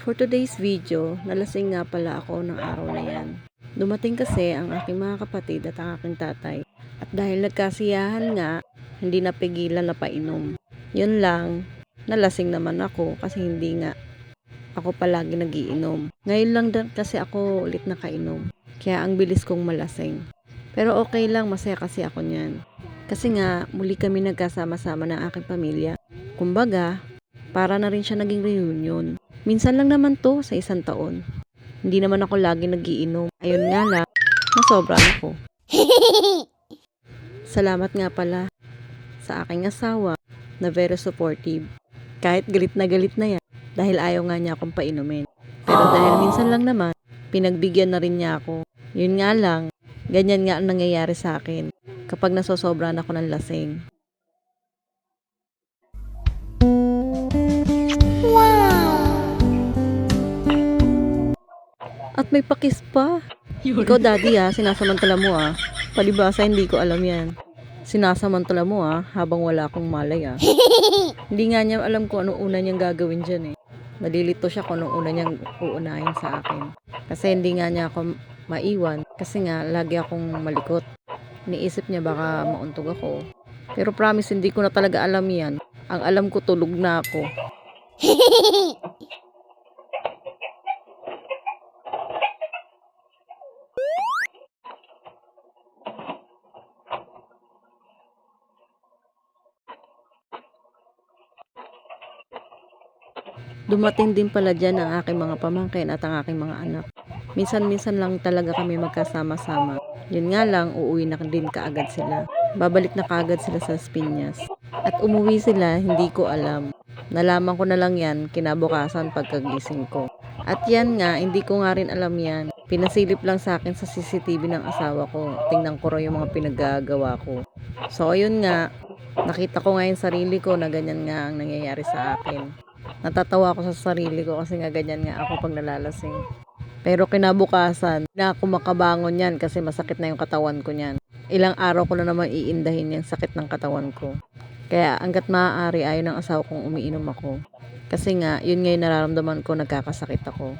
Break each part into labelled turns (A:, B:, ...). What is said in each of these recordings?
A: For today's video, nalasing nga pala ako ng araw na yan. Dumating kasi ang aking mga kapatid at ang aking tatay. At dahil nagkasiyahan nga, hindi napigilan na painom. Yun lang, nalasing naman ako kasi hindi nga ako palagi nagiinom. Ngayon lang kasi ako ulit nakainom. Kaya ang bilis kong malasing. Pero okay lang, masaya kasi ako niyan. Kasi nga, muli kami nagkasama-sama ng aking pamilya. Kumbaga, para na rin siya naging reunion. Minsan lang naman to sa isang taon. Hindi naman ako lagi nagiinom. Ayun nga lang, nasobra ako. Salamat nga pala sa aking asawa na very supportive. Kahit galit na yan dahil ayaw nga niya akong painumin. Pero dahil minsan lang naman, pinagbigyan na rin niya ako. Yun nga lang, ganyan nga ang nangyayari sa akin kapag nasosobra na ako ng lasing. At may pakis pa. Ikaw daddy sinasamantala mo Palibasa hindi ko alam yan. Sinasamantala mo habang wala akong malay Hindi nga niya alam kung anong una niyang gagawin dyan Nalilito siya kung anong una niyang uunahin sa akin. Kasi hindi nga niya ako maiwan. Kasi nga lagi akong malikot. Iniisip niya baka mauntog ako. Pero promise hindi ko na talaga alam yan. Ang alam ko tulog na ako. Dumating din pala dyan ang aking mga pamangkin at ang aking mga anak. Minsan-minsan lang talaga kami magkasama-sama. Yun nga lang, uuwi na din kaagad sila. Babalik na kaagad sila sa Piñas. At umuwi sila, hindi ko alam. Nalaman ko na lang yan kinabukasan pagkagising ko. At yan nga, hindi ko nga rin alam yan. Pinasilip lang sa akin sa CCTV ng asawa ko. Tingnan ko raw yung mga pinaggagawa ko. So ayun nga, nakita ko nga yung sarili ko na ganyan nga ang nangyayari sa akin. Natatawa ako sa sarili ko kasi nga ganyan nga ako pag nalalasing. Pero kinabukasan, na ako makabangon yan kasi masakit na yung katawan ko niyan. Ilang araw ko na naman iindahin yung sakit ng katawan ko. Kaya hanggat maaari ayaw ng asawa kong umiinom ako. Kasi nga, yun nga yung nararamdaman ko, nagkakasakit ako.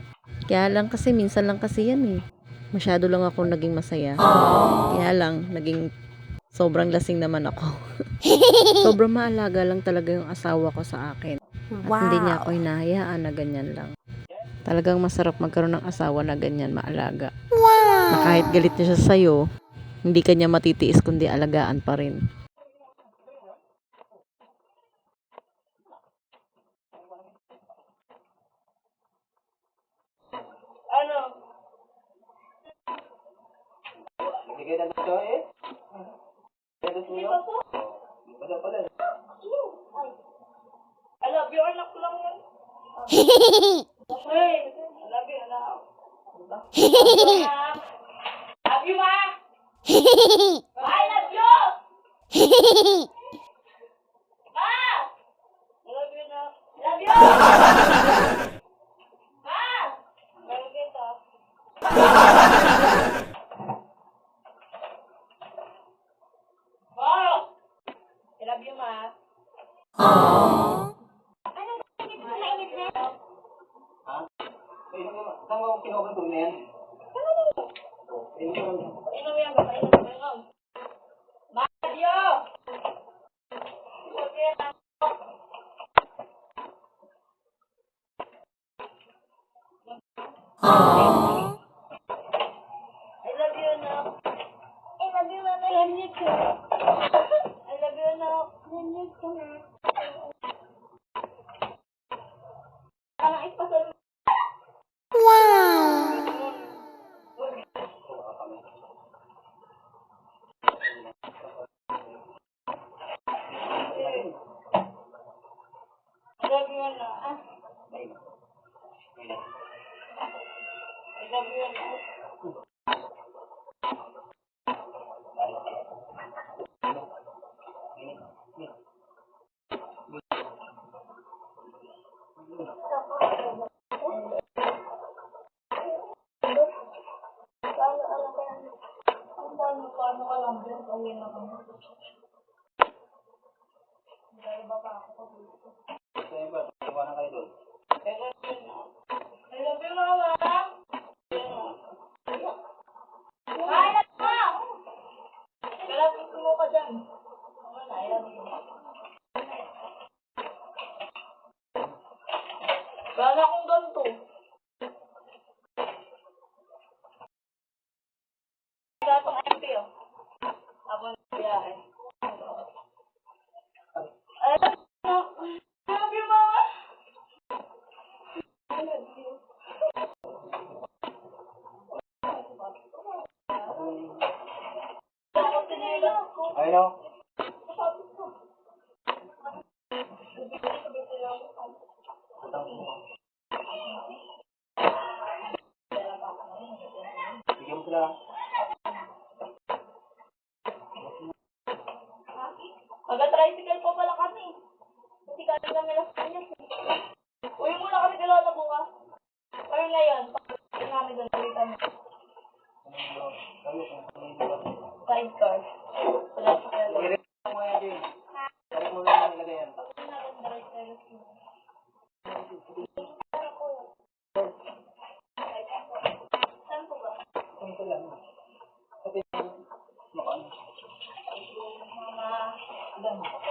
A: Kaya lang kasi, minsan lang kasi yan Masyado lang ako naging masaya. Kaya lang, naging sobrang lasing naman ako. Sobrang maalaga lang talaga yung asawa ko sa akin. At hindi niya ako hinahayaan na ganyan lang. Talagang masarap magkaroon ng asawa na ganyan maalaga. Na kahit galit niya siya sa'yo, hindi ka niya matitiis kundi alagaan pa rin.
B: Ano? Bigay na dito I love you, anak ko lang yan. Hey, I love you, anak. Love you, ma. I love you. Ma. I love you, anak. Love you. Ma. Love kita. Oh. I love you, ma. Saan mo kinukantong na yan? Inom yan, inom. Mario! I love you, anak. I love you, anak. I love you too. I love you, anak. I love you too. Parang ipasal. I love you, anak. I love you, anak. Paano ka lang din? Uwi na kami. Dahil ba pa ako dito? Kaya ba? Iwan na kayo doon? Kaya Wala na akong ganito. Wala pang MP, oh. Ako na biyahe. Ay, love you, mama. I love you.
C: I know. Bigyan mo sila.
B: Mag-tricycle po pala kami. Kasi kami kami lang sa kanya. Uwi muna kami dalawa na bukas. Pero ngayon, pag namin doon, uwi kami. Sidecar. Wala sa kaya.
C: I-rip mo yan din. Tarik mo lang nilagay yan.
B: Saan po ba?
C: Ito lang. Sabi mo, ano?
B: Mama.